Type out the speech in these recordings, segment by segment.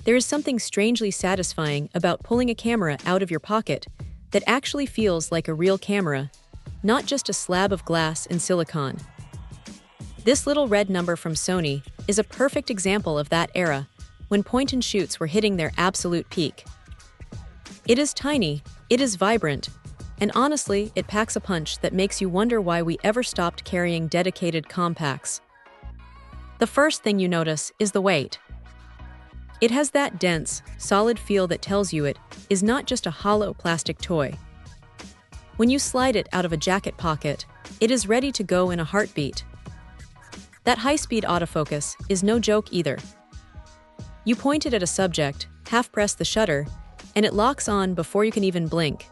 There is something strangely satisfying about pulling a camera out of your pocket that actually feels like a real camera, not just a slab of glass and silicone. This little red number from Sony is a perfect example of that era, when point-and-shoots were hitting their absolute peak. It is tiny, it is vibrant, and honestly, it packs a punch that makes you wonder why we ever stopped carrying dedicated compacts. The first thing you notice is the weight. It has that dense, solid feel that tells you it is not just a hollow plastic toy. When you slide it out of a jacket pocket, it is ready to go in a heartbeat. That high-speed autofocus is no joke either. You point it at a subject, half-press the shutter, and it locks on before you can even blink.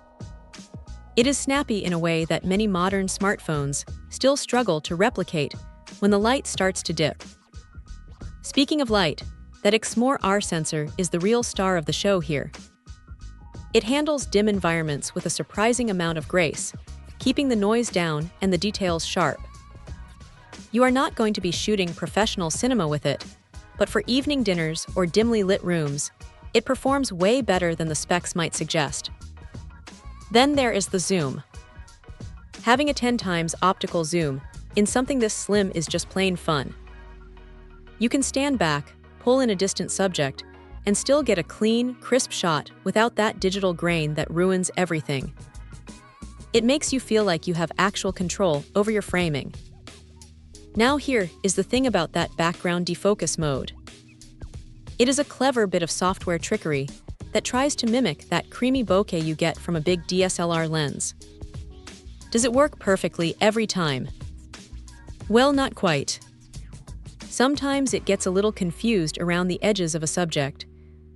It is snappy in a way that many modern smartphones still struggle to replicate when the light starts to dip. Speaking of light, that Exmor-R sensor is the real star of the show here. It handles dim environments with a surprising amount of grace, keeping the noise down and the details sharp. You are not going to be shooting professional cinema with it, but for evening dinners or dimly lit rooms, it performs way better than the specs might suggest. Then there is the zoom. Having a 10 times optical zoom in something this slim is just plain fun. You can stand back, pull in a distant subject, and still get a clean, crisp shot without that digital grain that ruins everything. It makes you feel like you have actual control over your framing. Now here is the thing about that background defocus mode. It is a clever bit of software trickery that tries to mimic that creamy bokeh you get from a big DSLR lens. Does it work perfectly every time? Well, not quite. Sometimes it gets a little confused around the edges of a subject,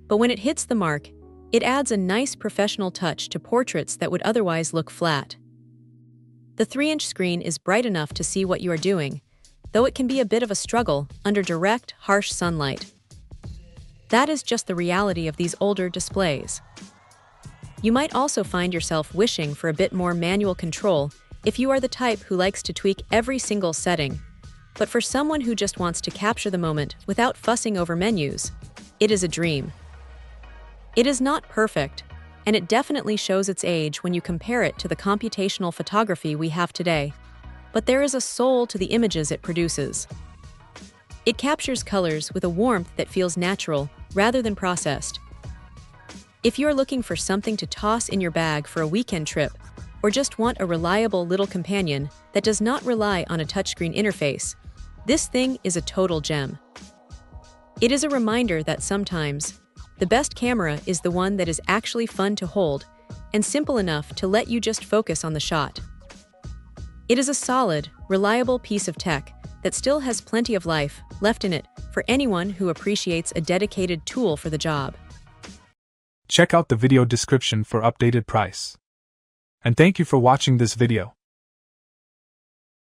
but when it hits the mark, it adds a nice professional touch to portraits that would otherwise look flat. The 3-inch screen is bright enough to see what you are doing, though it can be a bit of a struggle under direct, harsh sunlight. That is just the reality of these older displays. You might also find yourself wishing for a bit more manual control if you are the type who likes to tweak every single setting. But for someone who just wants to capture the moment without fussing over menus, it is a dream. It is not perfect, and it definitely shows its age when you compare it to the computational photography we have today. But there is a soul to the images it produces. It captures colors with a warmth that feels natural rather than processed. If you're looking for something to toss in your bag for a weekend trip, or just want a reliable little companion that does not rely on a touchscreen interface, this thing is a total gem. It is a reminder that sometimes, the best camera is the one that is actually fun to hold and simple enough to let you just focus on the shot. It is a solid, reliable piece of tech that still has plenty of life left in it for anyone who appreciates a dedicated tool for the job. Check out the video description for updated price. And thank you for watching this video.